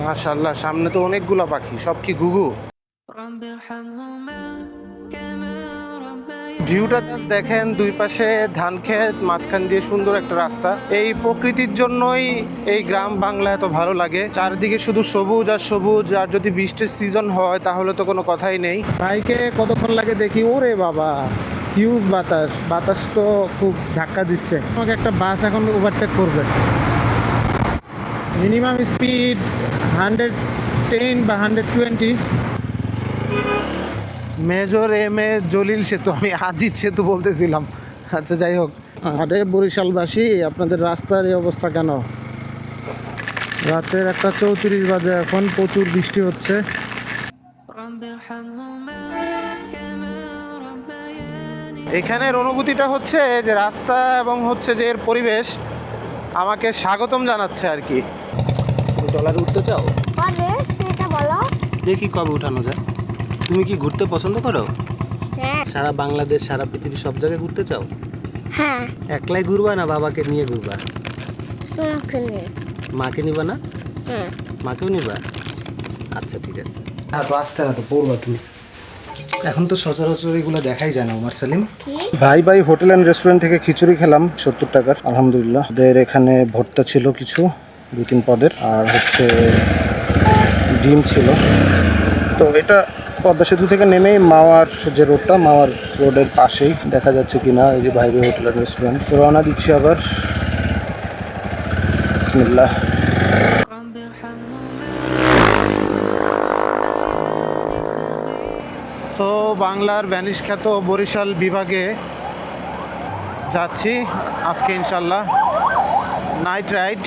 মাশাআল্লাহ, সামনে তো অনেকগুলা পাখি, সব কি ঘুঘু? ভিউটা জাস্ট দেখেন, দুই পাশে ধান ক্ষেত, মাঝখান দিয়ে সুন্দর একটা রাস্তা। এই প্রকৃতির জন্যই এই গ্রাম বাংলা এত ভালো লাগে। চারদিকে শুধু সবুজ আর সবুজ। আর যদি বৃষ্টির সিজন হয় তাহলে তো কোনো কথাই নেই। বাইকে কতক্ষণ লাগে দেখি, ওরে বাবা হিউজ বাতাস, বাতাস তো খুব ধাক্কা দিচ্ছে। আমাকে একটা বাস এখন ওভারটেক করবে। মিনিমাম স্পিড 110 বা 120। মেজর এম এ জলিল সেতু, আমি আজিজ সেতু বলতেছিলাম। আচ্ছা যাই হোক। আরে বরিশালবাসী, আপনাদের রাস্তার এই অবস্থা কেন? রাতের 1:34 বাজে, এখন প্রচুর বৃষ্টি হচ্ছে। এখানের অনুভূতিটা হচ্ছে যে রাস্তা এবং হচ্ছে যে এর পরিবেশ আমাকে স্বাগতম জানাচ্ছে আর কি। তুমি ট্রলারে উঠতে চাও? দেখি কবে উঠানো যায়। তুমি কি ঘুরতে পছন্দ করো? হ্যাঁ। সারা বাংলাদেশ, সারা পৃথিবী, সব জায়গায় ঘুরতে চাও? হ্যাঁ। একলাই ঘুরবা না বাবাকে নিয়ে ঘুরবা? মাকে নিবা না? হ্যাঁ। মাকেও নিবা? আচ্ছা ঠিক আছে। হাঁটো, আস্তে হাঁটো, পড়বা তুমি। এখন তো সচরাচর এগুলো দেখাই যায় না ওমর সেলিম। ভাই হোটেল অ্যান্ড রেস্টুরেন্ট থেকে খিচুড়ি খেলাম 70 টাকার, আলহামদুলিল্লাহ। ওদের এখানে ভর্তা ছিল কিছু, 2-3 পদের, আর হচ্ছে ডিম ছিল। তো এটা পদ্মা সেতু থেকে নেমেই মাওয়ার যে রোডটা, মাওয়ার রোডের পাশেই দেখা যাচ্ছে কিনা এই যে ভাই হোটেল অ্যান্ড রেস্টুরেন্ট। রওনা দিচ্ছি আবার। বিসমিল্লাহ। তো বাংলার ভ্যানিশ খ্যাত বরিশাল বিভাগে যাচ্ছি আজকে ইনশাল্লাহ। নাইট রাইড,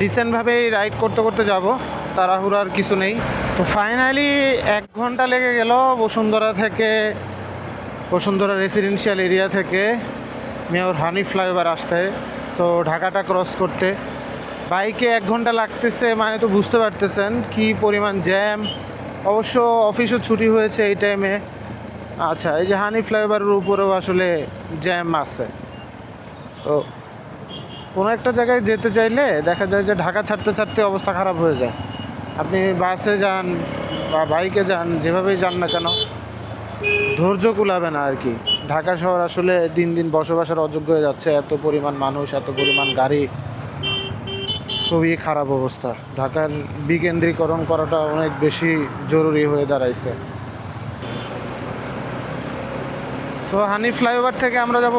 ডিসেন্টভাবেই রাইড করতে করতে যাব, তাড়াহুড়ার কিছু নেই। তো ফাইনালি 1 ঘন্টা লেগে গেল বসুন্ধরা রেসিডেন্সিয়াল এরিয়া থেকে মেয়র হানিফ ফ্লাইওভার আসতে। তো ঢাকাটা ক্রস করতে বাইকে 1 ঘন্টা লাগতেছে, মানে তো বুঝতে পারতেছেন কি পরিমাণ জ্যাম। অবশ্য অফিসও ছুটি হয়েছে এই টাইমে। আচ্ছা, এই যে হানিফ ফ্লাইওভারের উপরেও আসলে জ্যাম আছে। তো কোনো একটা জায়গায় যেতে চাইলে দেখা যায় যে ঢাকা ছাড়তে ছাড়তে অবস্থা খারাপ হয়ে যায়। আপনি বাসে যান বা বাইকে যান, যেভাবেই যান না কেন, ধৈর্য কুলাবে না আর কি। ঢাকা শহর আসলে দিন দিন বসবাসের অযোগ্য হয়ে যাচ্ছে। এত পরিমাণ মানুষ, এত পরিমাণ গাড়ি, খুবই খারাপ অবস্থা। ঢাকার বিকেন্দ্রীকরণ করাটা অনেক বেশি জরুরি হয়ে দাঁড়াইছে। তো হানিফ ফ্লাইওভার থেকে আমরা যাব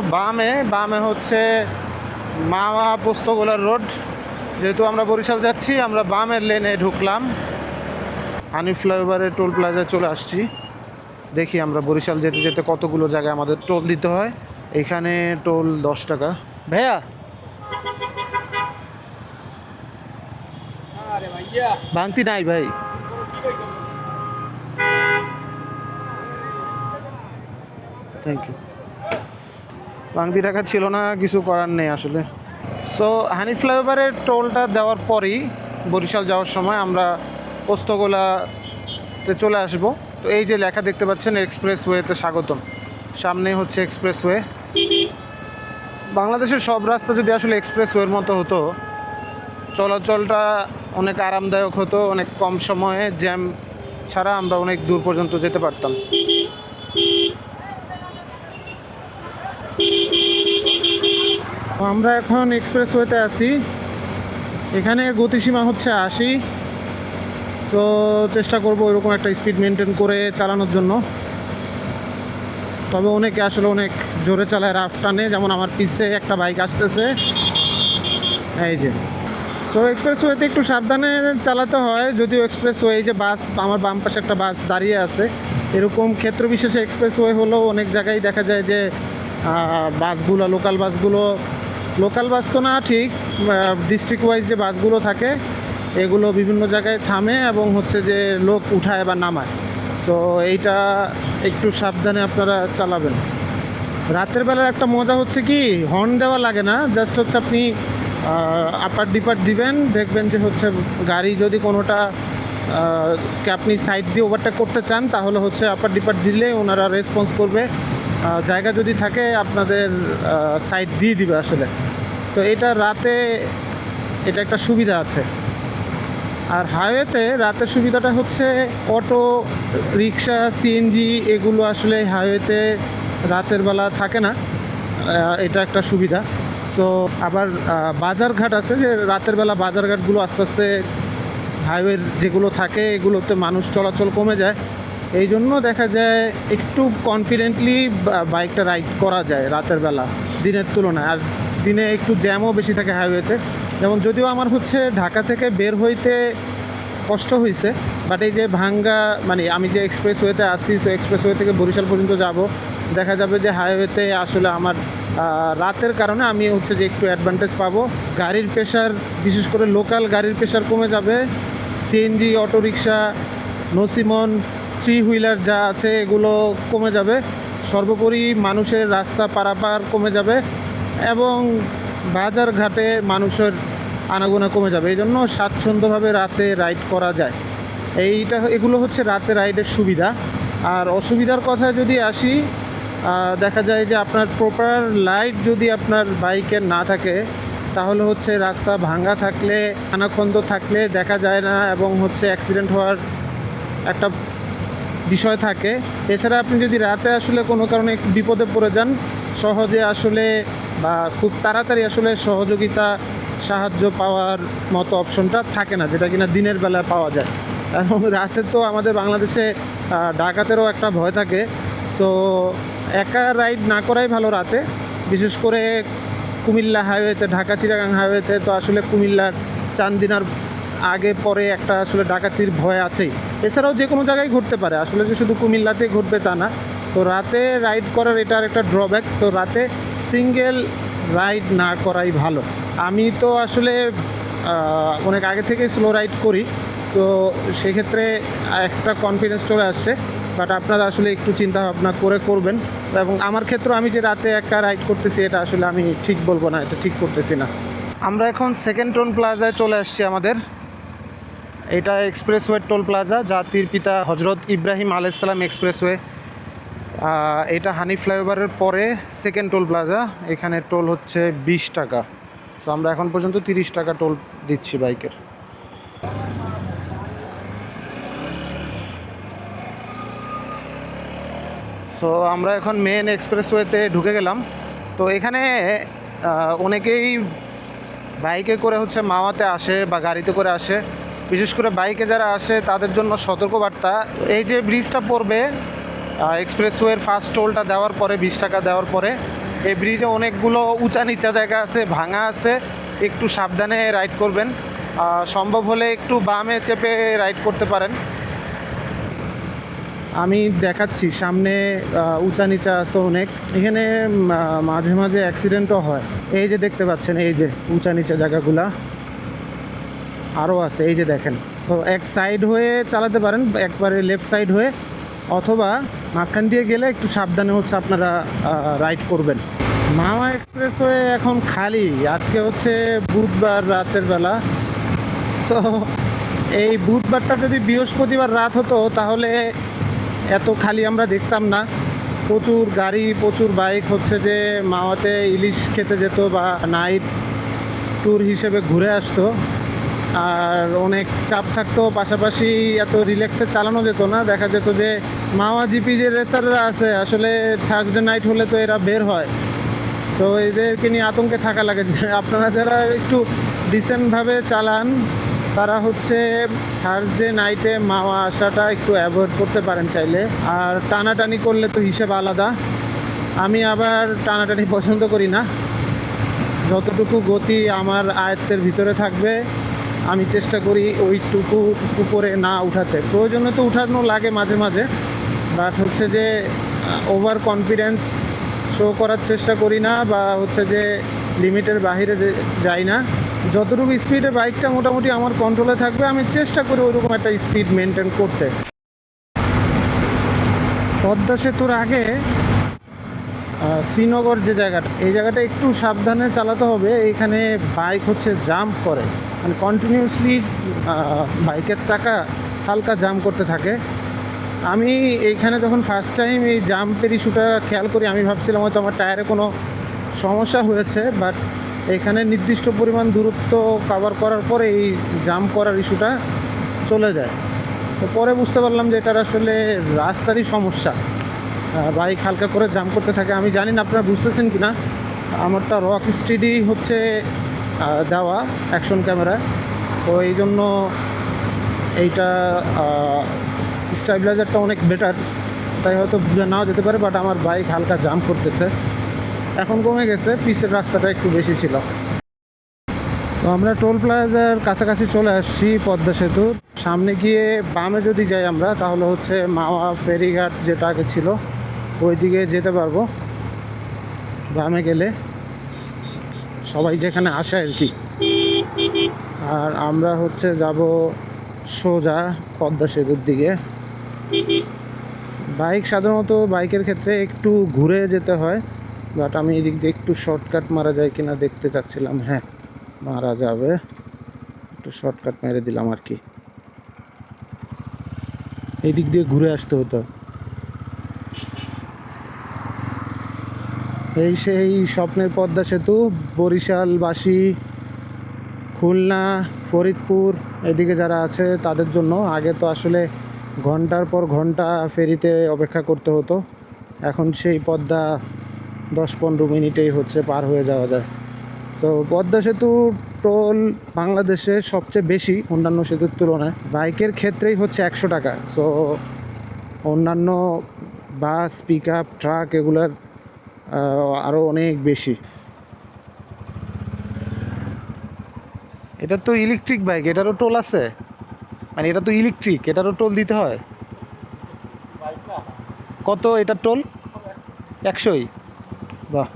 বামে হচ্ছে মাওয়া পোস্তগোলার রোড। যেহেতু আমরা বরিশাল যাচ্ছি, আমরা বামের লেনে ঢুকলাম। হানিফ ফ্লাইওভারে টোল প্লাজায় চলে আসছি। দেখি আমরা বরিশাল যেতে যেতে কতগুলো জায়গায় আমাদের টোল দিতে হয়। এখানে টোল 10 টাকা। ভাইয়া ভাঙতি নাই ভাই। Thank you. ভাঙতি টাকা ছিল না, কিছু করার নেই আসলে। সো হানিফ ফ্লাইওভারের টোলটা দেওয়ার পরেই বরিশাল যাওয়ার সময় আমরা পোস্তগোলাতে চলে আসব। তো এই যে লেখা দেখতে পাচ্ছেন, এক্সপ্রেসওয়েতে স্বাগতম, সামনেই হচ্ছে এক্সপ্রেসওয়ে। বাংলাদেশের সব রাস্তা যদি আসলে এক্সপ্রেসওয়ের মতো হতো, চলাচলটা অনেক আরামদায়ক হতো, অনেক কম সময়ে জ্যাম ছাড়া আমরা অনেক দূর পর্যন্ত যেতে পারতাম। আমরা এখন এক্সপ্রেসওয়েতে আছি। এখানে গতিসীমা হচ্ছে 80। তো চেষ্টা করব ওইরকম একটা স্পিড মেনটেন করে চালানোর জন্য। তবে অনেকে আসলে অনেক জোরে চালায়, রাফ টানে, যেমন আমার পিছে একটা বাইক আসতেছে এই যে। তো এক্সপ্রেসওয়েতে একটু সাবধানে চালাতে হয়। যদিও এক্সপ্রেসওয়ে, এই যে বাস, আমার বাম পাশে একটা বাস দাঁড়িয়ে আছে, এরকম ক্ষেত্র বিশেষে এক্সপ্রেসওয়ে হলেও অনেক জায়গায় দেখা যায় যে বাসগুলো, লোকাল বাস তো না ঠিক, ডিস্ট্রিক্ট ওয়াইজ যে বাসগুলো থাকে এগুলো বিভিন্ন জায়গায় থামে এবং হচ্ছে যে লোক উঠায় বা নামায়। তো এইটা একটু সাবধানে আপনারা চালাবেন। রাতের বেলার একটা মজা হচ্ছে কি, হর্ন দেওয়া লাগে না, জাস্ট হচ্ছে আপনি আপার ডিপার দিবেন, দেখবেন যে হচ্ছে গাড়ি যদি কোনোটা কে আপনি সাইড দিয়ে ওভারটেক করতে চান তাহলে হচ্ছে আপার ডিপার দিলে ওনারা রেসপন্স করবে। জায়গা যদি থাকে আপনাদের সাইড দিয়ে দিবে আসলে। তো এটা রাতে এটা একটা সুবিধা আছে। আর হাইওয়েতে রাতের সুবিধাটা হচ্ছে অটো, রিক্সা, সিএনজি এগুলো আসলে হাইওয়েতে রাতের বেলা থাকে না, এটা একটা সুবিধা। সো আবার বাজারঘাট আছে, যে রাতের বেলা বাজারঘাটগুলো আস্তে আস্তে হাইওয়ের যেগুলো থাকে এগুলোতে মানুষ চলাচল কমে যায়, এই জন্য দেখা যায় একটু কনফিডেন্টলি বাইকটা রাইড করা যায় রাতের বেলা দিনের তুলনায়। আর দিনে একটু জ্যামও বেশি থাকে হাইওয়েতে। যেমন যদিও আমার হচ্ছে ঢাকা থেকে বের হইতে কষ্ট হয়েছে, বাট এই যে ভাঙ্গা মানে আমি যে এক্সপ্রেসওয়েতে আছি, সো এক্সপ্রেসওয়ে থেকে বরিশাল পর্যন্ত যাব, দেখা যাবে যে হাইওয়েতে আসলে আমার রাতের কারণে আমি হচ্ছে যে একটু অ্যাডভান্টেজ পাবো। গাড়ির প্রেশার, বিশেষ করে লোকাল গাড়ির প্রেশার কমে যাবে। সিএনজি, অটোরিকশা, নসিমন, থ্রি হুইলার যা আছে এগুলো কমে যাবে। সর্বোপরি মানুষের রাস্তা পারাপার কমে যাবে এবং বাজারঘাটে মানুষের আনাগোনা কমে যাবে। এই জন্য স্বাচ্ছন্দ্যভাবে রাতে রাইড করা যায়। এগুলো হচ্ছে রাতে রাইডের সুবিধা। আর অসুবিধার কথা যদি আসি, দেখা যায় যে আপনার প্রপার লাইট যদি আপনার বাইকের না থাকে, তাহলে হচ্ছে রাস্তা ভাঙা থাকলে, খানাখন্দ থাকলে দেখা যায় না এবং হচ্ছে অ্যাক্সিডেন্ট হওয়ার একটা বিষয় থাকে। এছাড়া আপনি যদি রাতে আসলে কোনো কারণে একটু বিপদে পড়ে যান, সহজে আসলে বা খুব তাড়াতাড়ি আসলে সহযোগিতা, সাহায্য পাওয়ার মতো অপশনটা থাকে না, যেটা কিনা দিনের বেলায় পাওয়া যায়। এবং রাতে তো আমাদের বাংলাদেশে ডাকাতেরও একটা ভয় থাকে। সো একা রাইড না করাই ভালো রাতে, বিশেষ করে কুমিল্লা হাইওয়েতে, ঢাকা চিটাগাং হাইওয়েতে তো আসলে কুমিল্লার চান্দিনার আগে পরে একটা আসলে ডাকাতির ভয় আছেই। এছাড়াও যে কোনো জায়গায় ঘটতে পারে, আসলে যে শুধু কুমিল্লাতে ঘটবে তা না। সো রাতে রাইড করার এটার একটা ড্রব্যাক। সো রাতে সিঙ্গেল রাইড না করাই ভালো। আমি তো আসলে অনেক আগে থেকে স্লো রাইড করি, তো সেক্ষেত্রে একটা কনফিডেন্স চলে আসছে। বাট আপনারা আসলে একটু চিন্তা ভাবনা করে করবেন। এবং আমার ক্ষেত্রে আমি যে রাতে একা রাইড করতেছি, এটা আসলে আমি ঠিক বলবো না, এটা ঠিক করতেছি না। আমরা এখন সেকেন্ড টোল প্লাজায় চলে আসছি আমাদের। এটা এক্সপ্রেসওয়ে টোল প্লাজা, জাতির পিতা হজরত ইব্রাহিম আলাইহিসসালাম এক্সপ্রেসওয়ে। এটা হানি ফ্লাইওভারের পরে সেকেন্ড টোল প্লাজা। এখানে টোল হচ্ছে 20 টাকা। তো আমরা এখন পর্যন্ত 30 টাকা টোল দিচ্ছি বাইকের। সো আমরা এখন মেন এক্সপ্রেসওয়েতে ঢুকে গেলাম। তো এখানে অনেকেই বাইকে করে হচ্ছে মাওয়াতে আসে বা গাড়িতে করে আসে। বিশেষ করে বাইকে যারা আসে তাদের জন্য সতর্কবার্তা, এই যে ব্রিজটা পড়বে এক্সপ্রেসওয়ের ফার্স্ট টোলটা দেওয়ার পরে, 20 টাকা দেওয়ার পরে, এই ব্রিজে অনেকগুলো উঁচা নিচা জায়গা আছে, ভাঙা আছে, একটু সাবধানে রাইড করবেন। সম্ভব হলে একটু বামে চেপে রাইড করতে পারেন। আমি দেখাচ্ছি, সামনে উঁচা নিচা আছে অনেক, এখানে মাঝে মাঝে অ্যাক্সিডেন্টও হয়। এই যে দেখতে পাচ্ছেন, এই যে উঁচা নিচা জায়গাগুলা আরও আছে, এই যে দেখেন। তো এক সাইড হয়ে চালাতে পারেন, একবারে লেফট সাইড হয়ে, অথবা মাঝখান দিয়ে গেলে একটু সাবধানে হচ্ছে আপনারা রাইড করবেন। মাওয়া এক্সপ্রেসওয়ে এখন খালি, আজকে হচ্ছে বুধবার রাতের বেলা। সো এই বুধবারটা যদি বৃহস্পতিবার রাত হতো তাহলে এত খালি আমরা দেখতাম না। প্রচুর গাড়ি, প্রচুর বাইক হচ্ছে যে মাওয়াতে ইলিশ খেতে যেত বা নাইট ট্যুর হিসেবে ঘুরে আসতো। আর অনেক চাপ থাকতো, পাশাপাশি এত রিল্যাক্সে চালানো যেত না। দেখা যেত যে মাওয়া জিপি যে রেসাররা আছে, আসলে থার্সডে নাইট হলে তো এরা বের হয়। তো এদেরকে নিয়ে আতঙ্কে থাকা লাগে। যে আপনারা যারা একটু ডিসেন্টভাবে চালান, তারা হচ্ছে থার্সডে নাইটে মাওয়া আসাটা একটু অ্যাভয়েড করতে পারেন চাইলে। আর টানাটানি করলে তো হিসেব আলাদা। আমি আবার টানাটানি পছন্দ করি না। যতটুকু গতি আমার আয়ত্তের ভিতরে থাকবে আমি চেষ্টা করি ওইটুকু উপরে না উঠাতে। প্রয়োজনে তো উঠানো লাগে মাঝে মাঝে, বাট হচ্ছে যে ওভার কনফিডেন্স শো করার চেষ্টা করি না, বা হচ্ছে যে লিমিটের বাইরে যাই না। যতটুকু স্পিডে বাইকটা মোটামুটি আমার কন্ট্রোলে থাকবে, আমি চেষ্টা করি ওইরকম একটা স্পিড মেনটেন করতে। পদ্মা সেতুর আগে শ্রীনগর যে জায়গাটা, এই জায়গাটা একটু সাবধানে চালাতে হবে। এইখানে বাইক হচ্ছে জাম্প করে, মানে কন্টিনিউসলি বাইকের চাকা হালকা জাম্প করতে থাকে। আমি এইখানে যখন ফার্স্ট টাইম এই জাম্পের ইস্যুটা খেয়াল করি, আমি ভাবছিলাম হয়তো আমার টায়ারে কোনো সমস্যা হয়েছে, বাট এখানে নির্দিষ্ট পরিমাণ দূরত্ব কভার করার পরে এই জাম্প করার ইস্যুটা চলে যায়। তো পরে বুঝতে পারলাম যে এটার আসলে রাস্তারই সমস্যা। বাইক হালকা করে জাম করতে থাকে। আমি জানি না আপনারা বুঝতেছেন কি না, আমারটা রক স্টেডি হচ্ছে দেওয়া অ্যাকশন ক্যামেরায়, তো এই জন্য এইটা স্টেবিলাইজারটা অনেক বেটার, তাই হয়তো বুঝে নাও যেতে পারে। বাট আমার বাইক হালকা জাম করতেছে, এখন কমে গেছে, পিছের রাস্তাটা একটু বেশি ছিল। তো আমরা টোল প্লাজার কাছাকাছি চলে আসছি পদ্মা সেতুর সামনে। গিয়ে বামে যদি যাই আমরা, তাহলে হচ্ছে মাওয়া ফেরিঘাট যেটা আগে ছিল ওই দিকে যেতে পারবো। বামে গেলে সবাই যেখানে আসে আর কি। আর আমরা হচ্ছে যাব সোজা পদ্মা সেতুর দিকে। বাইক সাধারণত বাইকের ক্ষেত্রে একটু ঘুরে যেতে হয়, বাট আমি এদিক দিয়ে একটু শর্টকাট মারা যায় কিনা দেখতে চাচ্ছিলাম। হ্যাঁ, মারা যাবে, একটু শর্টকাট মেরে দিলাম আর কি। এই দিক দিয়ে ঘুরে আসতে হতো। এই সেই স্বপ্নের পদ্মা সেতু, বরিশালবাসী, খুলনা, ফরিদপুর এদিকে যারা আছে তাদের জন্য। আগে তো আসলে ঘন্টার পর ঘন্টা ফেরিতে অপেক্ষা করতে হতো, এখন সেই পদ্মা 10-15 মিনিটেই হচ্ছে পার হয়ে যাওয়া যায়। তো পদ্মা সেতু টোল বাংলাদেশে সবচেয়ে বেশি অন্যান্য সেতুর তুলনায়। বাইকের ক্ষেত্রেই হচ্ছে 100 টাকা। সো অন্যান্য বাস, পিক আপ, ট্রাক এগুলোর আরও অনেক বেশি। এটা তো ইলেকট্রিক বাইক, এটারও টোল আছে? মানে এটা তো ইলেকট্রিক, এটারও টোল দিতে হয়? কত এটার টোল? 100ই? বাহ।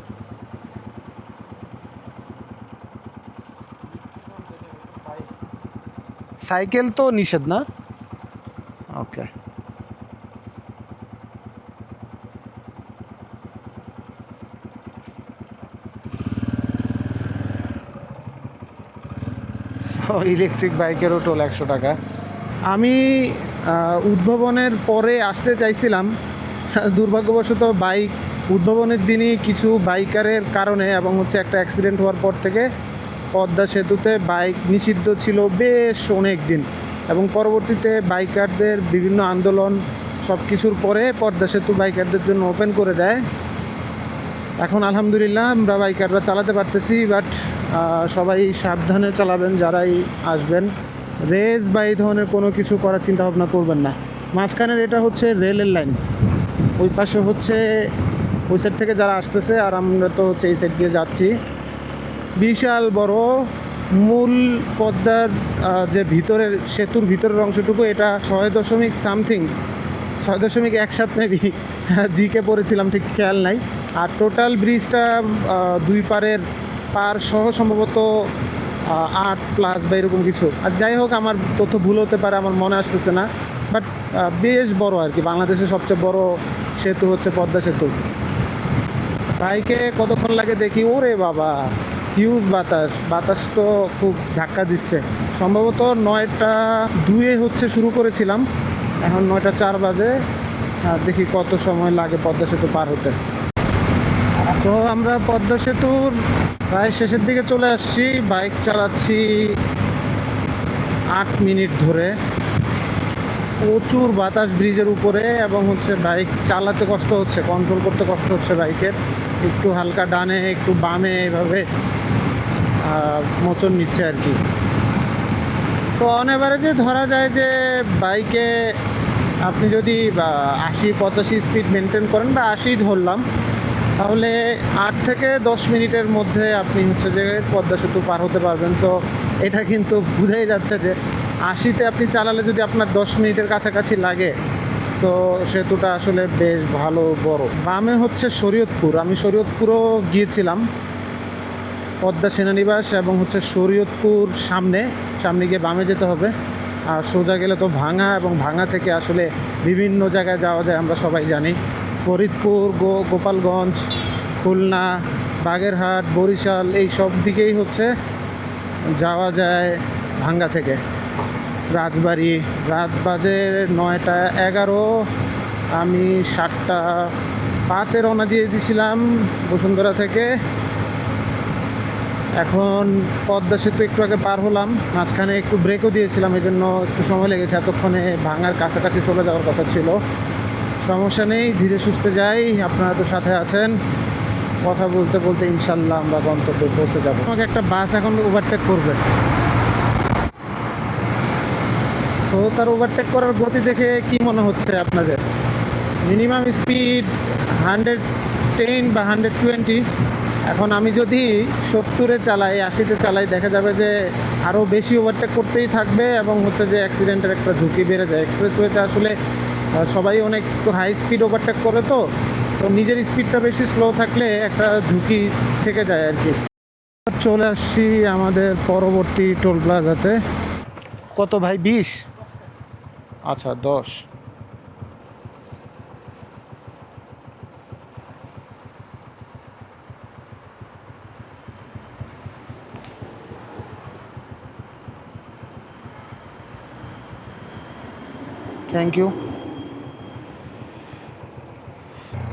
সাইকেল তো নিষেধ না? ওকে। ইলেকট্রিক বাইকেরও টোল 100 টাকা। আমি উদ্ভাবনের পরে আসতে চাইছিলাম, দুর্ভাগ্যবশত বাইক উদ্ভাবনের দিনই কিছু বাইকারের কারণে এবং হচ্ছে একটা অ্যাক্সিডেন্ট হওয়ার পর থেকে পদ্মা সেতুতে বাইক নিষিদ্ধ ছিল বেশ অনেক দিন। এবং পরবর্তীতে বাইকারদের বিভিন্ন আন্দোলন সব কিছুর পরে পদ্মা সেতু বাইকারদের জন্য ওপেন করে দেয়। এখন আলহামদুলিল্লাহ আমরা বাইকাররা চালাতে পারতেছি। বাট সবাই সাবধানে চালাবেন যারাই আসবেন। রেস বা এই ধরনের কোনো কিছু করার চিন্তা ভাবনা করবেন না। মাঝখানের এটা হচ্ছে রেলের লাইন, ওই পাশে হচ্ছে ওই সাইড থেকে যারা আসতেছে, আর আমরা তো হচ্ছে এই সাইড দিয়ে যাচ্ছি। বিশাল বড় মূল পদ্মার যে ভিতরের সেতুর ভিতরের অংশটুকু, এটা 6.1 মেবি, জিকে পড়েছিলাম, ঠিক খেয়াল নাই। আর টোটাল ব্রিজটা দুই পারের পার সহ সম্ভবত 8+ বা এরকম কিছু। আর যাই হোক, আমার তথ্য ভুল হতে পারে, আমার মনে আসতেছে না। বাট বেশ বড় আর কি। বাংলাদেশের সবচেয়ে বড় সেতু হচ্ছে পদ্মা সেতু। বাইকে কতক্ষণ লাগে দেখি, ওরে বাবা হিউজ বাতাস, বাতাস তো খুব ধাক্কা দিচ্ছে। সম্ভবত 9টা 2 হচ্ছে শুরু করেছিলাম, এখন 9টা 4 বাজে। দেখি কত সময় লাগে পদ্মা সেতু পার হতে। তো আমরা পদ্মা সেতুর প্রায় শেষের দিকে চলে আসছি। বাইক চালাচ্ছি 8 মিনিট ধরে। প্রচুর বাতাস ব্রিজের উপরে, এবং হচ্ছে বাইক চালাতে কষ্ট হচ্ছে, কন্ট্রোল করতে কষ্ট হচ্ছে বাইকের। একটু হালকা ডানে, একটু বামে, এভাবে মোচন নিচ্ছে আর কি। তো অন অ্যাভারেজে ধরা যায় যে বাইকে আপনি যদি 80-85 স্পিড মেনটেন করেন, বা 80 ধরলাম, তাহলে 8 থেকে 10 মিনিটের মধ্যে আপনি হচ্ছে যে পদ্মা সেতু পার হতে পারবেন। সো এটা কিন্তু বুঝেই যাচ্ছে যে 80তে আপনি চালালে যদি আপনার 10 মিনিটের কাছাকাছি লাগে, তো সেতুটা আসলে বেশ ভালো বড়। বামে হচ্ছে শরীয়তপুর, আমি শরীয়তপুরও গিয়েছিলাম। পদ্মা সেনানিবাস এবং হচ্ছে শরীয়তপুর সামনে গিয়ে বামে যেতে হবে। আর সোজা গেলে তো ভাঙা, এবং ভাঙা থেকে আসলে বিভিন্ন জায়গায় যাওয়া যায়, আমরা সবাই জানি। ফরিদপুর, গোপালগঞ্জ, খুলনা, বাগেরহাট, বরিশাল এই সব দিকেই হচ্ছে যাওয়া যায় ভাঙ্গা থেকে। রাজবাড়ি, রাত বাজে 9টা 11। আমি 7টা 5 রওনা দিয়ে দিয়েছিলাম বসুন্ধরা থেকে। এখন পদ্মা সেতু একটু আগে পার হলাম, মাঝখানে একটু ব্রেকও দিয়েছিলাম, এই জন্য একটু সময় লেগেছে। এতক্ষণে ভাঙার কাছাকাছি চলে যাওয়ার কথা ছিল। সমস্যা নেই, ধীরে সুস্থে যাই, আপনারা তো সাথে আছেন। কথা বলতে বলতে ইনশাল্লাহ আমরা গন্তব্যে পৌঁছে যাব। আমাকে একটা বাস এখন ওভারটেক করবে, তো তার ওভারটেক করার গতি দেখে কি মনে হচ্ছে আপনাদের? মিনিমাম স্পিড 110 বা 120। এখন আমি যদি 70-এ চালাই, 80-তে চালাই, দেখা যাবে যে আরও বেশি ওভারটেক করতেই থাকবে এবং হচ্ছে যে অ্যাক্সিডেন্টের একটা ঝুঁকি বেড়ে যায়। এক্সপ্রেসওয়েতে আসলে সবাই অনেক একটু হাই স্পিড ওভারটেক করে, তো নিজের স্পিডটা বেশি স্লো থাকলে একটা ঝুঁকি থেকে যায় আর কি। চলে আসছি আমাদের পরবর্তী টোল প্লাজাতে। কত ভাই? 20? আচ্ছা 10। Thank you.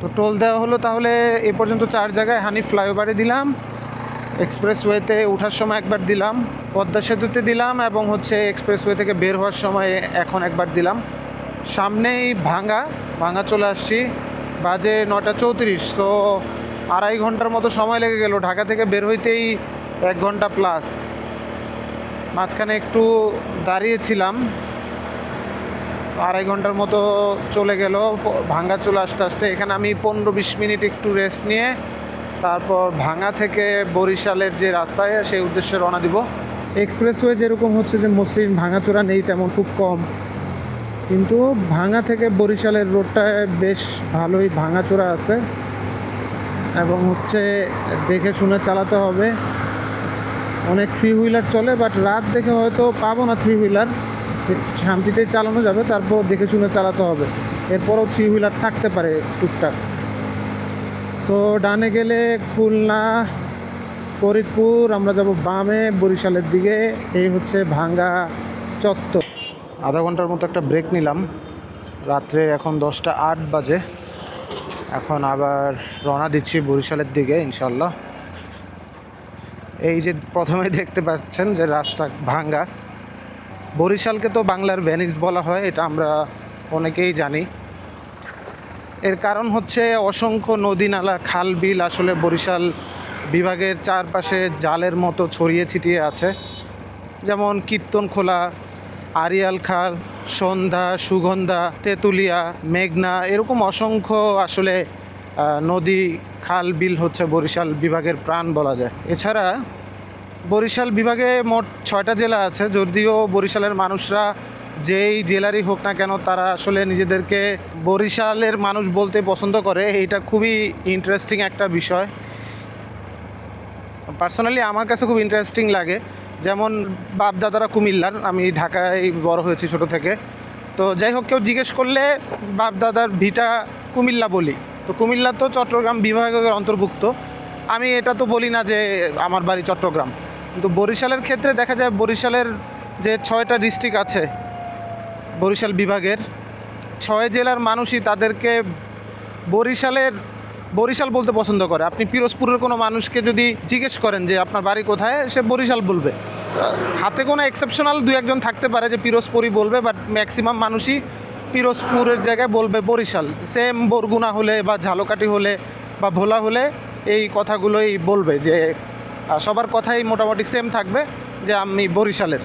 তো টোল দেওয়া হলো, তাহলে এ পর্যন্ত 4 জায়গায়। হানিফ ফ্লাইওভারে দিলাম, এক্সপ্রেসওয়েতে ওঠার সময় একবার দিলাম, পদ্মা সেতুতে দিলাম এবং হচ্ছে এক্সপ্রেসওয়ে থেকে বের হওয়ার সময় এখন একবার দিলাম। সামনেই ভাঙা চলে আসছি, বাজে 9:34। তো 2.5 ঘন্টার মতো সময় লেগে গেল, ঢাকা থেকে বের হইতেই 1 ঘন্টা প্লাস। মাঝখানে একটু দাঁড়িয়েছিলাম, 2.5 ঘন্টার মতো চলে গেল ভাঙা চলে আসতে আসতে। এখানে আমি 15-20 মিনিট একটু রেস্ট নিয়ে তারপর ভাঙা থেকে বরিশালের যে রাস্তায় সেই উদ্দেশ্যে রওনা দিব। এক্সপ্রেসওয়ে যেরকম হচ্ছে যে মসৃণ, ভাঙাচোরা নেই তেমন, খুব কম, কিন্তু ভাঙা থেকে বরিশালের রোডটায় বেশ ভালোই ভাঙাচোরা আছে এবং হচ্ছে দেখে শুনে চালাতে হবে। অনেক 3 হুইলার চলে, বাট রাত দেখে হয়তো পাবো না 3 হুইলার, শান্তিতেই চালানো যাবে, তারপর দেখে শুনে চালাতে হবে। এরপরও 3 হুইলার থাকতে পারে টুকটাক। তো ডানে গেলে খুলনা, ফরিদপুর, আমরা যাব বামে বরিশালের দিকে। এই হচ্ছে ভাঙ্গা চত্বর। আধা ঘন্টার মতো একটা ব্রেক নিলাম, রাত্রে এখন 10:08 বাজে। এখন আবার রওনা দিচ্ছি বরিশালের দিকে ইনশাল্লাহ। এই যে প্রথমে দেখতে পাচ্ছেন যে রাস্তা ভাঙ্গা। বরিশালকে তো বাংলার ভেনিস বলা হয়, এটা আমরা অনেকেই জানি। এর কারণ হচ্ছে অসংখ্য নদী নালা, খাল বিল আসলে বরিশাল বিভাগের চারপাশে জালের মতো ছড়িয়ে ছিটিয়ে আছে। যেমন কীর্তনখোলা, আরিয়াল খাল, সন্ধ্যা, সুগন্ধা, তেঁতুলিয়া, মেঘনা, এরকম অসংখ্য আসলে নদী, খাল বিল হচ্ছে বরিশাল বিভাগের প্রাণ বলা যায়। এছাড়া বরিশাল বিভাগে মোট 6টা জেলা আছে। যদিও বরিশালের মানুষরা যেই জেলারই হোক না কেন, তারা আসলে নিজেদেরকে বরিশালের মানুষ বলতে পছন্দ করে। এটা খুবই ইন্টারেস্টিং একটা বিষয়। পার্সোনালি আমার কাছে খুব ইন্টারেস্টিং লাগে। যেমন বাপ দাদারা কুমিল্লার, আমি ঢাকায় বড় হয়েছি ছোট থেকে। তো যাই হোক, কেউ জিজ্ঞেস করলে বাপ দাদার ভিটা কুমিল্লা বলি। তো কুমিল্লা তো চট্টগ্রাম বিভাগের অন্তর্ভুক্ত। আমি এটা তো বলি না যে আমার বাড়ি চট্টগ্রাম। কিন্তু বরিশালের ক্ষেত্রে দেখা যায় বরিশালের যে 6টা ডিস্ট্রিক্ট আছে বরিশাল বিভাগের, 6 জেলার মানুষই তাদেরকে বরিশাল বলতে পছন্দ করে। আপনি পিরোজপুরের কোনো মানুষকে যদি জিজ্ঞেস করেন যে আপনার বাড়ি কোথায়, সে বরিশাল বলবে। হাতে কোনো এক্সেপশনাল 2-1 জন থাকতে পারে যে পিরোজপুরই বলবে, বাট ম্যাক্সিমাম মানুষই পিরোজপুরের জায়গায় বলবে বরিশাল। সেম বরগুনা হলে বা ঝালকাঠি হলে বা ভোলা হলে এই কথাগুলোই বলবে, যে সবার কথাই মোটামুটি সেম থাকবে যে আমি বরিশালের।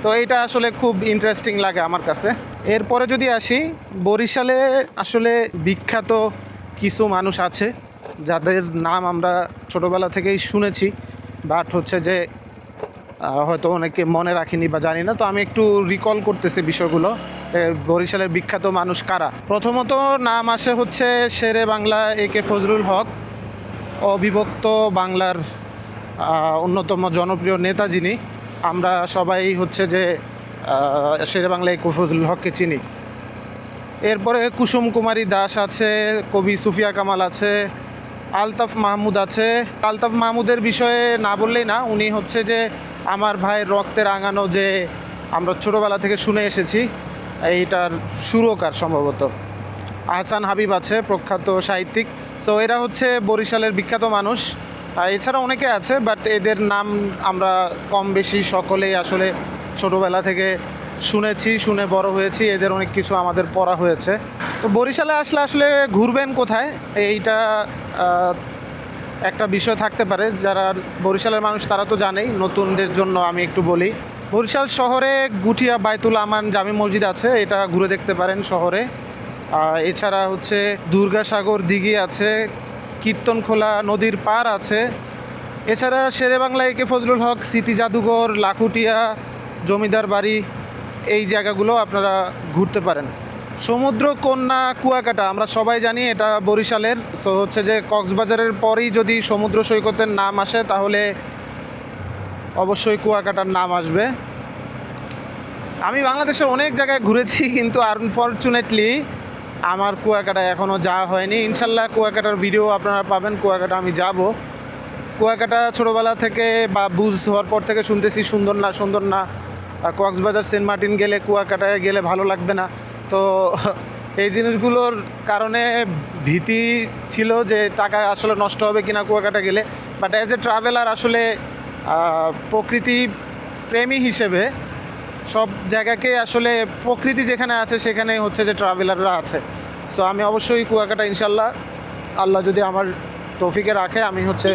তো এইটা আসলে খুব ইন্টারেস্টিং লাগে আমার কাছে। এরপরে যদি আসি, বরিশালে আসলে বিখ্যাত কিছু মানুষ আছে যাদের নাম আমরা ছোটোবেলা থেকেই শুনেছি, বাট হচ্ছে যে হয়তো অনেকে মনে রাখিনি বা জানি না। তো আমি একটু রিকল করতেছি বিষয়গুলো। বরিশালের বিখ্যাত মানুষ কারা। প্রথমত নাম আসে হচ্ছে শেরে বাংলা একে ফজলুল হক, অবিভক্ত বাংলার অন্যতম জনপ্রিয় নেতা যিনি। আমরা সবাই হচ্ছে যে শেরে বাংলা একে ফজলুল হককে চিনি। এরপরে কুসুম কুমারী দাস আছে, কবি সুফিয়া কামাল আছে, আলতাফ মাহমুদ আছে। আলতাফ মাহমুদের বিষয়ে না বললেই না, উনি হচ্ছে যে আমার ভাইয়ের রক্তে রাঙানো, যে আমরা ছোটোবেলা থেকে শুনে এসেছি, এইটার সুরকার সম্ভবত। আহসান হাবিব আছে, প্রখ্যাত সাহিত্যিক। সো এরা হচ্ছে বরিশালের বিখ্যাত মানুষ। আর এছাড়া অনেকে আছে, বাট এদের নাম আমরা কম বেশি সকলেই আসলে ছোটোবেলা থেকে শুনেছি, শুনে বড় হয়েছি, এদের অনেক কিছু আমাদের পড়া হয়েছে। তো বরিশালে আসলে আসলে ঘুরবেন কোথায়, এইটা একটা বিষয় থাকতে পারে। যারা বরিশালের মানুষ তারা তো জানেই, নতুনদের জন্য আমি একটু বলি। বরিশাল শহরে গুঠিয়া বাইতুল আমান জামি মসজিদ আছে, এটা ঘুরে দেখতে পারেন শহরে। এছাড়া হচ্ছে দুর্গাসাগর দিঘি আছে, কীর্তনখোলা নদীর পার আছে। এছাড়া শেরেবাংলা একে ফজলুল হক স্মৃতি জাদুঘর, লাখুটিয়া জমিদার বাড়ি, এই জায়গাগুলো আপনারা ঘুরতে পারেন। সমুদ্র কন্যা কুয়াকাটা আমরা সবাই জানি এটা বরিশালের। সো হচ্ছে যে কক্সবাজারের পরেই যদি সমুদ্র সৈকতের নাম আসে তাহলে অবশ্যই কুয়াকাটার নাম আসবে। আমি বাংলাদেশে অনেক জায়গায় ঘুরেছি, কিন্তু আনফর্চুনেটলি আমার কুয়াকাটা এখনও যাওয়া হয়নি। ইনশাল্লাহ কুয়াকাটার ভিডিও আপনারা পাবেন, কুয়াকাটা আমি যাব। কুয়াকাটা ছোটোবেলা থেকে বা বুঝ হওয়ার পর থেকে শুনতেছি সুন্দর না, সুন্দর না। কক্সবাজার সেন্ট মার্টিন গেলে কুয়াকাটায় গেলে ভালো লাগবে না। তো এই জিনিসগুলোর কারণে ভীতি ছিল যে টাকা আসলে নষ্ট হবে কিনা কুয়াকাটা গেলে। বাট অ্যাজ এ ট্রাভেলার আসলে প্রকৃতি প্রেমী হিসেবে সব জায়গাকে আসলে প্রকৃতি যেখানে আছে সেখানে হচ্ছে যে ট্রাভেলাররা আছে। সো আমি অবশ্যই কুয়াকাটা ইনশাল্লাহ, আল্লাহ যদি আমার তৌফিকে রাখে, আমি হচ্ছে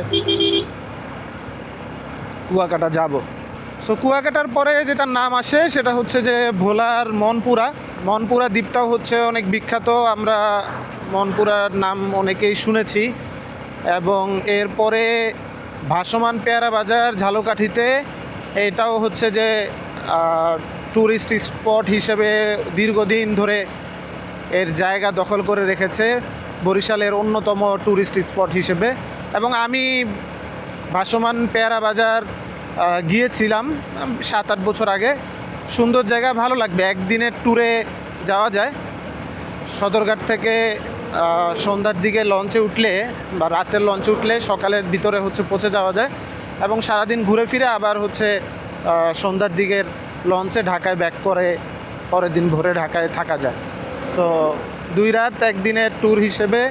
কুয়াকাটা যাব। সো কুয়াকাটার পরে যেটা নাম আসে সেটা হচ্ছে যে ভোলার মনপুরা। মনপুরা দ্বীপটাও হচ্ছে অনেক বিখ্যাত, আমরা মনপুরার নাম অনেকেই শুনেছি। এবং এরপরে ভাসমান পেয়ারা বাজার ঝালকাঠিতে, এটাও হচ্ছে যে ট্যুরিস্ট স্পট হিসেবে দীর্ঘদিন ধরে এর জায়গা দখল করে রেখেছে বরিশালের অন্যতম ট্যুরিস্ট স্পট হিসেবে। এবং আমি ভাসমান পেয়ারা বাজার গিয়েছিলাম 7-8 বছর আগে। সুন্দর জায়গা, ভালো লাগবে, একদিনের ট্যুরে যাওয়া যায়। সদরঘাট থেকে সন্ধ্যার দিকে লঞ্চে উঠলে বা রাতের লঞ্চে উঠলে সকালের ভিতরে হচ্ছে পৌঁছে যাওয়া যায়, এবং সারাদিন ঘুরে ফিরে আবার হচ্ছে সন্ধ্যার দিকের লঞ্চে ঢাকায় ব্যাক করে পরের দিন ভোরে ঢাকায় থাকা যায়। সো 2 রাত 1 দিনের ট্যুর হিসেবে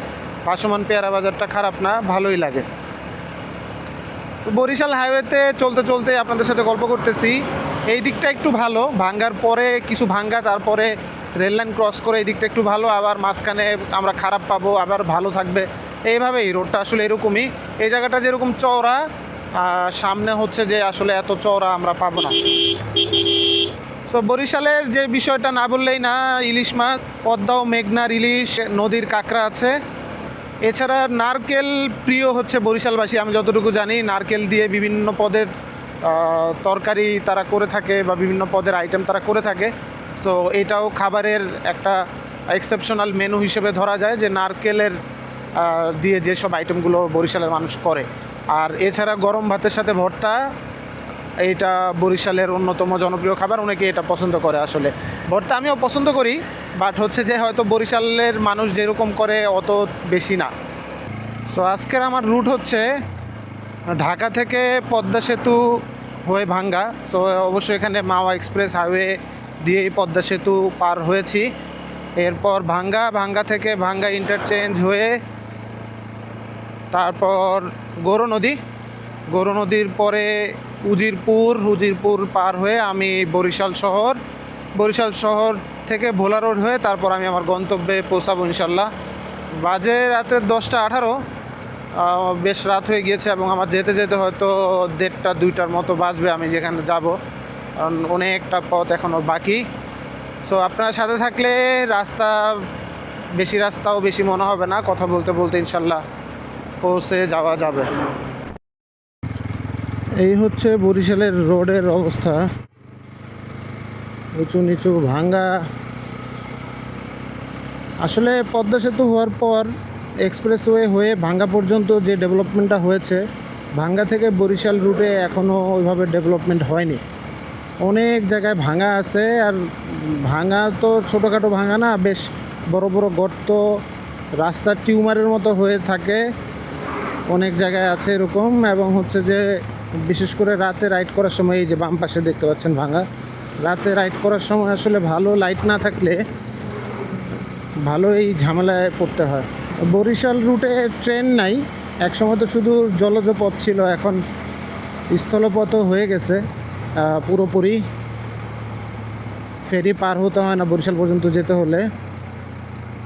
ভাসমান পেয়ারা বাজারটা খারাপ না, ভালোই লাগে। বরিশাল হাইওয়েতে চলতে চলতে আপনাদের সাথে গল্প করতেছি। এই দিকটা একটু ভালো, ভাঙ্গার পরে কিছু ভাঙ্গা, তারপরে রেললাইন ক্রস করে এই দিকটা একটু ভালো, আবার মাঝখানে আমরা খারাপ পাবো, আবার ভালো থাকবে, এইভাবেই রোডটা আসলে এরকমই। এই জায়গাটা যেরকম চওড়া, সামনে হচ্ছে যে আসলে এত চওড়া আমরা পাবো না। তো বরিশালের যে বিষয়টা না বললেই না, ইলিশ মাছ, পদ্মা ও মেঘনার ইলিশ, নদীর কাঁকড়া আছে। এছাড়া নারকেল প্রিয় হচ্ছে বরিশালবাসী, আমি যতটুকু জানি নারকেল দিয়ে বিভিন্ন পদের তরকারি তারা করে থাকে বা বিভিন্ন পদের আইটেম তারা করে থাকে। সো এটাও খাবারের একটা এক্সেপশনাল মেনু হিসেবে ধরা যায় যে নারকেলের দিয়ে যেসব আইটেমগুলো বরিশালের মানুষ করে। আর এছাড়া গরম ভাতের সাথে ভর্তা, এইটা বরিশালের অন্যতম জনপ্রিয় খাবার, অনেকে এটা পছন্দ করে। আসলে ভর্তা আমিও পছন্দ করি, বাট হচ্ছে যে হয়তো বরিশালের মানুষ যেরকম করে অত বেশি না। সো আজকের আমার রুট হচ্ছে ঢাকা থেকে পদ্মা সেতু হয়ে ভাঙ্গা। সো অবশ্যই এখানে মাওয়া এক্সপ্রেস হাইওয়ে দিয়েই পদ্মা সেতু পার হয়েছি। এরপর ভাঙ্গা থেকে ভাঙ্গা ইন্টারচেঞ্জ হয়ে তারপর গৌর নদীর পরে উজিরপুর পার হয়ে আমি বরিশাল শহর থেকে ভোলা রোড হয়ে তারপর আমি আমার গন্তব্যে পৌঁছাবো ইনশাল্লাহ। বাজে রাতের 10টা 18, বেশ রাত হয়ে গিয়েছে এবং আমার যেতে যেতে হয়তো 1:30-2টার মতো বাজবে আমি যেখানে যাব, কারণ অনেকটা পথ এখনও বাকি। সো আপনারা সাথে থাকলে রাস্তাও বেশি মনে হবে না, কথা বলতে বলতে ইনশাল্লাহ পৌঁছে যাওয়া যাবে। এই হচ্ছে বরিশালের রোডের অবস্থা, উঁচু নিচু ভাঙ্গা। আসলে পদ্মা সেতু হওয়ার পর এক্সপ্রেসওয়ে হয়ে ভাঙ্গা পর্যন্ত যে ডেভেলপমেন্টটা হয়েছে, ভাঙ্গা থেকে বরিশাল রুটে এখনও ওইভাবে ডেভেলপমেন্ট হয়নি। অনেক জায়গায় ভাঙা আছে, আর ভাঙা তো ছোটোখাটো ভাঙা না, বেশ বড় বড় গর্ত, রাস্তার টিউমারের মতো হয়ে থাকে, অনেক জায়গায় আছে এরকম। এবং হচ্ছে যে বিশেষ করে রাতে রাইড করার সময়, এই যে বাম পাশে দেখতে পাচ্ছেন ভাঙা, রাতে রাইড করার সময় আসলে ভালো লাইট না থাকলে ভালো এই ঝামেলায় পড়তে হয়। বরিশাল রুটে ট্রেন নাই, একসময় তো শুধু জলজ পথ ছিল, এখন স্থলপথও হয়ে গেছে পুরোপুরি। ফেরি পার হতে হয় না বরিশাল পর্যন্ত যেতে হলে,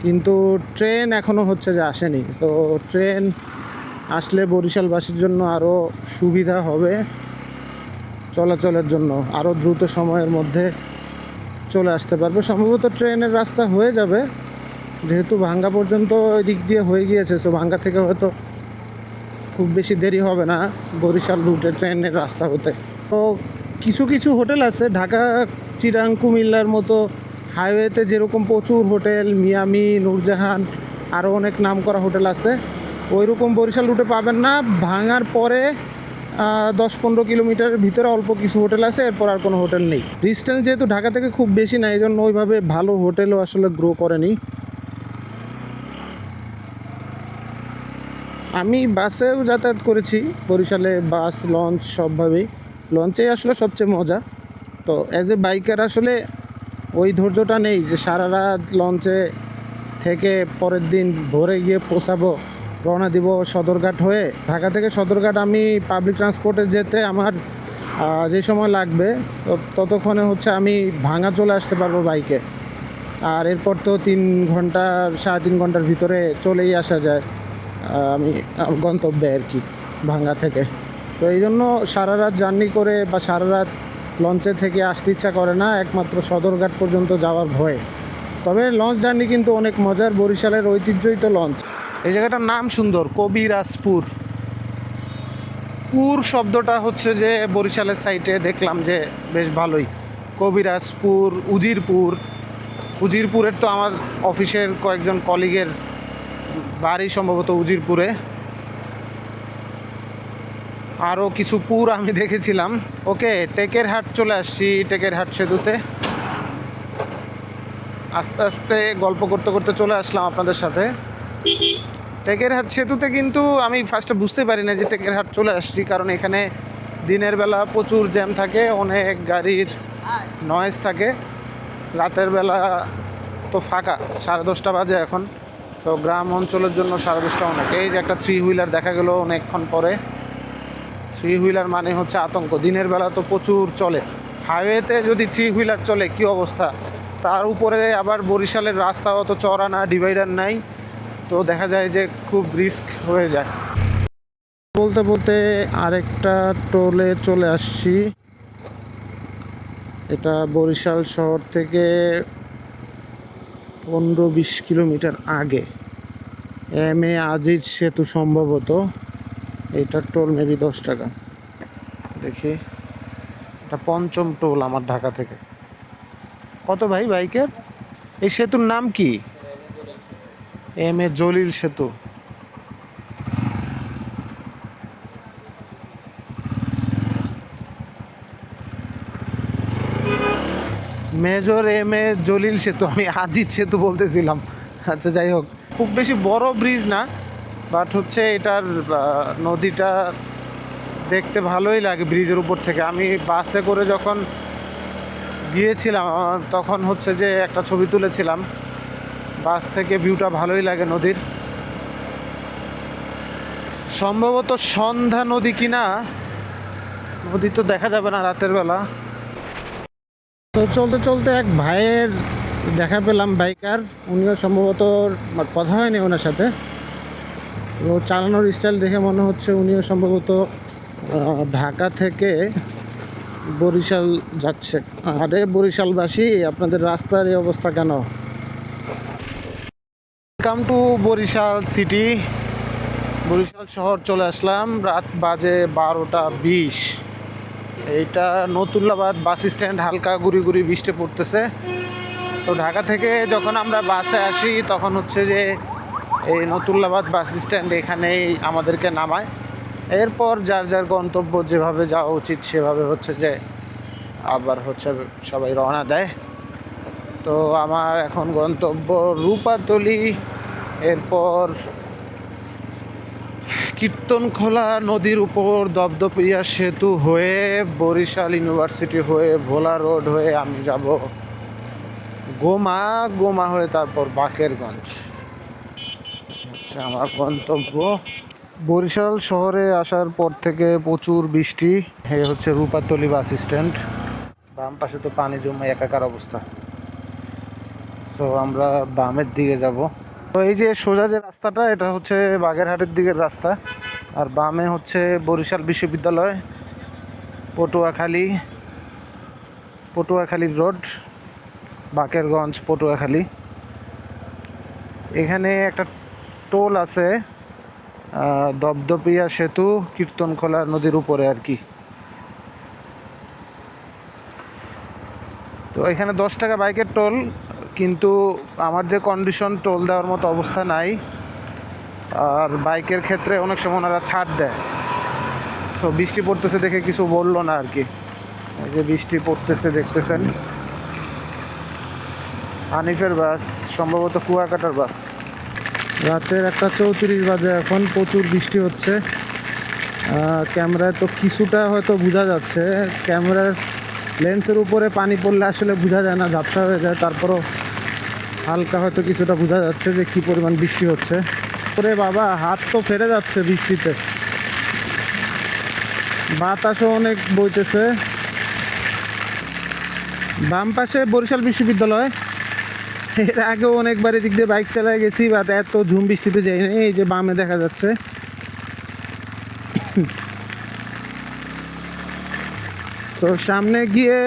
কিন্তু ট্রেন এখনও হচ্ছে যে আসেনি। তো ট্রেন আসলে বরিশালবাসীর জন্য আরও সুবিধা হবে, চলাচলের জন্য আরও দ্রুত সময়ের মধ্যে চলে আসতে পারবে। সম্ভবত ট্রেনের রাস্তা হয়ে যাবে, যেহেতু ভাঙ্গা পর্যন্ত ওই দিক দিয়ে হয়ে গিয়েছে। সো ভাঙ্গা থেকে হয়তো খুব বেশি দেরি হবে না বরিশাল রুটে ট্রেনের রাস্তা হতে। তো কিছু কিছু হোটেল আছে ঢাকা, চিরাং, কুমিল্লার মতো হাইওয়েতে যেরকম প্রচুর হোটেল, মিয়ামি, নূরজাহান, আরও অনেক নামকরা হোটেল আছে, ওইরকম বরিশাল রুটে পাবেন না। ভাঙার পরে 10-15 কিলোমিটারের ভিতরে অল্প কিছু হোটেল আছে, এরপর আর কোনো হোটেল নেই। ডিস্টেন্স যেহেতু ঢাকা থেকে খুব বেশি না, এই জন্য ওইভাবে ভালো হোটেলও আসলে গ্রো করেনি। আমি বাসেও যাতায়াত করেছি বরিশালে, বাস, লঞ্চ সবভাবেই। লঞ্চেই আসলে সবচেয়ে মজা। তো অ্যাজ এ বাইকার আসলে ওই ধৈর্যটা নেই যে সারা রাত লঞ্চে থেকে পরের দিন ভোরে গিয়ে পৌঁছাবো, রওনা দিব সদরঘাট হয়ে। ঢাকা থেকে সদরঘাট আমি পাবলিক ট্রান্সপোর্টে যেতে আমার যে সময় লাগবে, ততক্ষণে হচ্ছে আমি ভাঙা চলে আসতে পারবো বাইকে। আর এরপর তো 3 ঘন্টা 3.5 ঘন্টার ভিতরে চলেই আসা যায় আমি গন্তব্যে আর কি, ভাঙ্গা থেকে। তো এই জন্য সারা রাত জার্নি করে বা সারা রাত লঞ্চে থেকে আসতে ইচ্ছা করে না, একমাত্র সদরঘাট পর্যন্ত যাওয়ার ভয়ে। তবে লঞ্চ জার্নি কিন্তু অনেক মজার, বরিশালের ঐতিহ্যই তো লঞ্চ। এই জায়গাটার নাম সুন্দর, কবিরাজপুর। পুর শব্দটা হচ্ছে যে বরিশালের সাইটে দেখলাম যে বেশ ভালোই। কবিরাজপুর, উজিরপুর। উজিরপুরের তো আমার অফিসের কয়েকজন কলিগের বাড়ি সম্ভবত উজিরপুরে। আরও কিছু পুর আমি দেখেছিলাম। ওকে, টেকেরহাট চলে আসছি, টেকেরহাট সেতুতে। আস্তে আস্তে গল্প করতে করতে চলে আসলাম আপনাদের সাথে। টেকেরহাট সেতুতে কিন্তু আমি ফার্স্টে বুঝতে পারি না যে টেকেরহাট চলে আসছি, কারণ এখানে দিনের বেলা প্রচুর জ্যাম থাকে, অনেক গাড়ির নয়েজ থাকে। রাতের বেলা তো ফাঁকা, 10:30 বাজে এখন। তো গ্রাম অঞ্চলের জন্য 10:30 অনেক। এই যে একটা 3 হুইলার দেখা গেল অনেকক্ষণ পরে। 3 হুইলার মানে হচ্ছে আতঙ্ক। দিনের বেলা তো প্রচুর চলে, হাইওয়েতে যদি 3 হুইলার চলে কি অবস্থা। তার উপরে আবার বরিশালের রাস্তা অত চড়া না, ডিভাইডার নাই, তো দেখা যায় যে খুব রিস্ক হয়ে যায়। বলতে বলতে আরেকটা টোলে চলে আসছি। এটা বরিশাল শহর থেকে 15-20 কিলোমিটার আগে, এম.এ. আজিজ সেতু সম্ভবত। এইটার টোল মেবি 10 টাকা। দেখি, এটা 5ম টোল আমার ঢাকা থেকে। কত ভাই বাইকের? এই সেতুর নাম কি? এম.এ. জলিল সেতু। Major M A. জলিল সেতু, আমি আজিজ সেতু বলতেছিলাম। আচ্ছা, যাই হোক, খুব বেশি বড় ব্রিজ না, বাট হচ্ছে এটার নদীটা দেখতে ভালোই লাগে ব্রিজের উপর থেকে। আমি বাসে করে যখন গিয়েছিলাম তখন হচ্ছে যে একটা ছবি তুলেছিলাম, বাস থেকে ভিউটা ভালোই লাগে নদীর। সম্ভবত সন্ধ্যা নদী কিনা, নদী তো দেখা যাবে না রাতের বেলা। তো চলতে চলতে এক ভাইয়ের দেখা পেলাম, বাইকার। উনিও সম্ভবত, কথা হয়নি ওনার সাথে, ও চালানোর স্টাইল দেখে মনে হচ্ছে উনিও সম্ভবত ঢাকা থেকে বরিশাল যাচ্ছে। আরে বরিশালবাসী, আপনাদের রাস্তার এই অবস্থা কেন? Welcome to Barishal city. Barishal শহর চলে আসলাম, রাত বাজে 12:20। এইটা নতুল্লাবাদ বাস স্ট্যান্ড, হালকা গুড়ি গুড়ি বৃষ্টি পড়তেছে। তো ঢাকা থেকে যখন আমরা বাসে আসি তখন হচ্ছে যে এই নতুল্লাবাদ বাস স্ট্যান্ড, এখানেই আমাদেরকে নামায়। এরপর যার যার গন্তব্য যেভাবে যাওয়া উচিত সেভাবে হচ্ছে যে আবার হচ্ছে সবাই রওনা দেয়। তো আমার এখন গন্তব্য রূপাতলি, এরপর কীর্তনখোলা নদীর উপর দপদপিয়া সেতু হয়ে বরিশাল ইউনিভার্সিটি হয়ে ভোলা রোড হয়ে আমি যাব গোমা, গোমা হয়ে তারপর বাকেরগঞ্জ হচ্ছে আমার গন্তব্য। বরিশাল শহরে আসার পর থেকে প্রচুর বৃষ্টি। এ হচ্ছে রূপাতলি বাস স্ট্যান্ড, বাম পাশে তো পানি জমে একাকার অবস্থা। সো আমরা বামের দিকে যাব। তো এই যে সোজা যে রাস্তাটা, এটা হচ্ছে বাগেরহাটের দিকের রাস্তা, আর বামে হচ্ছে বরিশাল বিশ্ববিদ্যালয়, পটুয়াখালী রোড, বাকেরগঞ্জ পটুয়াখালী। এখানে একটা টোল আছে, দপদপিয়া সেতু, কীর্তনখোলা নদীর উপরে আর কি। তো এখানে 10 টাকা বাইকের টোল, কিন্তু আমার যে কন্ডিশন, টোল দেওয়ার মতো অবস্থা নাই। আর বাইকের ক্ষেত্রে অনেক সময় ওনারা ছাড় দেয়। তো বৃষ্টি পড়তেছে দেখে কিছু বললো না আর কি। এই যে বৃষ্টি পড়তেছে দেখতেছেন। হানিফের বাস, সম্ভবত কুয়াকাটার বাস। রাতের 1:34 বাজে এখন, প্রচুর বৃষ্টি হচ্ছে। ক্যামেরায় তো কিছুটা হয়তো বোঝা যাচ্ছে, ক্যামেরার লেন্সের উপরে পানি পড়লে আসলে বোঝা যায় না, ঝাপসা হয়ে যায়। তারপরও হালকা হয়তো কিছুটা বোঝা যাচ্ছে যে কী পরিমাণ বৃষ্টি হচ্ছে। ওরে বাবা, হাত তো ফেরে যাচ্ছে বৃষ্টিতে। বাতাসও অনেক বইতেছে। বাম পাশে বরিশাল বিশ্ববিদ্যালয়। এর আগেও অনেকবার এদিক দিয়ে বাইক চালায় গেছি, বাট এত ঝুম বৃষ্টিতে যাইনি। এই যে বামে দেখা যাচ্ছে। তো সামনে গিয়ে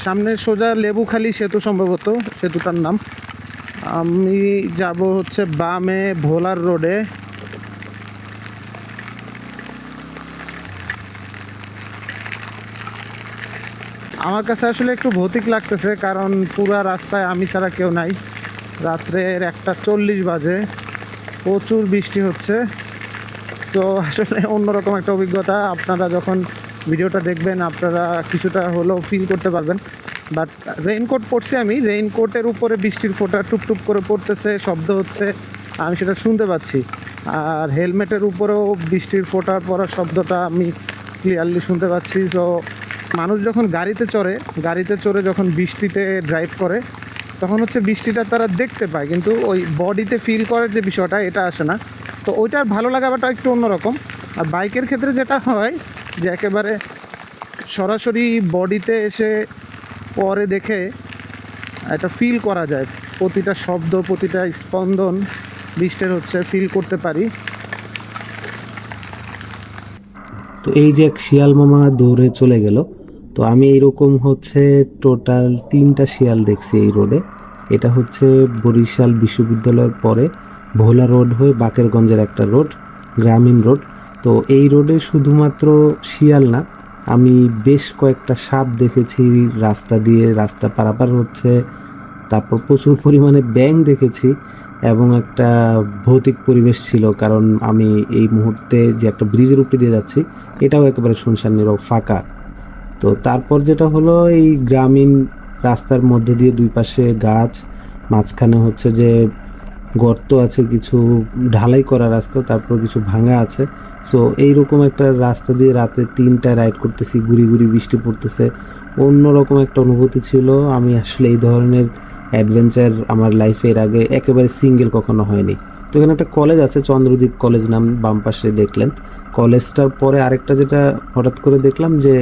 সামনে সোজা লেবুখালী সেতু, সম্ভবত সেতুটার নাম। আমি যাব হচ্ছে বামে ভোলার রোডে। আমার কাছে আসলে একটু ভৌতিক লাগতেছে, কারণ পুরা রাস্তায় আমি ছাড়া কেউ নাই। রাত্রের 1:40 বাজে, প্রচুর বৃষ্টি হচ্ছে। তো আসলে অন্যরকম একটা অভিজ্ঞতা। আপনারা যখন ভিডিওটা দেখবেন আপনারা কিছুটা হলেও ফিল করতে পারবেন। বাট রেইনকোট পরছি আমি, রেইনকোটের উপরে বৃষ্টির ফোঁটা টুপটুপ করে পড়তেছে, শব্দ হচ্ছে, আমি সেটা শুনতে পাচ্ছি। আর হেলমেটের উপরেও বৃষ্টির ফোঁটা পড়ার শব্দটা আমি ক্লিয়ারলি শুনতে পাচ্ছি। সো মানুষ যখন গাড়িতে চড়ে যখন বৃষ্টিতে ড্রাইভ করে, তখন হচ্ছে বৃষ্টিটা তারা দেখতে পায়, কিন্তু ওই বডিতে ফিল করার যে বিষয়টা, এটা আসে না। তো ওইটার ভালো লাগাটা একটু অন্যরকম। আর বাইকের ক্ষেত্রে যেটা হয় যে একেবারে সরাসরি বডিতে এসে পরে দেখে এটা ফিল করা যায়, প্রতিটা শব্দ, প্রতিটা স্পন্দন বৃষ্টির হচ্ছে ফিল করতে পারি। তো এই যে এক শিয়াল মামা দৌড়ে চলে গেল। তো আমি এইরকম হচ্ছে টোটাল 3টা শিয়াল দেখছি এই রোডে। এটা হচ্ছে বরিশাল বিশ্ববিদ্যালয়ের পরে ভোলা রোড হয়ে বাকেরগঞ্জের একটা রোড, গ্রামীণ রোড। তো এই রোডে শুধুমাত্র শিয়াল না, আমি বেশ কয়েকটা সাপ দেখেছি রাস্তা দিয়ে, রাস্তা পারাপার হচ্ছে। তারপর প্রচুর পরিমাণে ব্যাঙ দেখেছি, এবং একটা ভৌতিক পরিবেশ ছিল, কারণ আমি এই মুহূর্তে যে একটা ব্রিজের উপরে দিয়ে যাচ্ছি, এটাও একেবারে শুনশান নীরব, ফাঁকা। তো তারপর যেটা হলো, এই গ্রামীণ রাস্তার মধ্যে দিয়ে দুই পাশে গাছ, মাঝখানে হচ্ছে যে গর্ত আছে, কিছু ঢালাই করা রাস্তা, তারপর কিছু ভাঙা আছে। সো এইরকম একটা রাস্তা দিয়ে রাতে 3টায় রাইড করতেছি, ঘুরি ঘুরি বৃষ্টি পড়তেছে, অন্যরকম একটা অনুভূতি ছিল। আমি আসলে এই ধরনের অ্যাডভেঞ্চার আমার লাইফে এর আগে একেবারে সিঙ্গেল কখনো হয়নি। তো এখানে একটা কলেজ আছে, চন্দ্রদ্বীপ কলেজ নাম, বাম পাশে দেখলেন। কলেজটার পরে আরেকটা যেটা হঠাৎ করে দেখলাম যে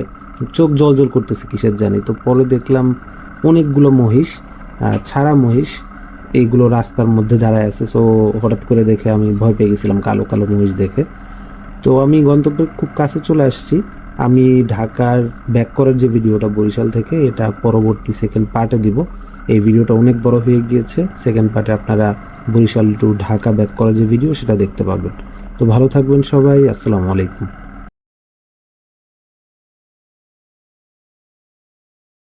চোখ জল করতেছে কিসের জানি। তো পরে দেখলাম অনেকগুলো মহিষ, ছাড়া মহিষ, এইগুলো রাস্তার মধ্যে দাঁড়ায় আছে। সো হঠাৎ করে দেখে আমি ভয় পেয়ে গেছিলাম কালো কালো মহিষ দেখে। তো আমি গন্তব্যের খুব কাছে চলে আসছি। আমি ঢাকার ব্যাক করার যে ভিডিওটা বরিশাল থেকে, এটা পরবর্তী সেকেন্ড পার্টে দিব। এই ভিডিওটা অনেক বড় হয়ে গিয়েছে, সেকেন্ড পার্টে আপনারা বরিশাল টু ঢাকা ব্যাক করার যে ভিডিও, সেটা দেখতে পাবেন। তো ভালো থাকবেন সবাই, আসসালামু আলাইকুম।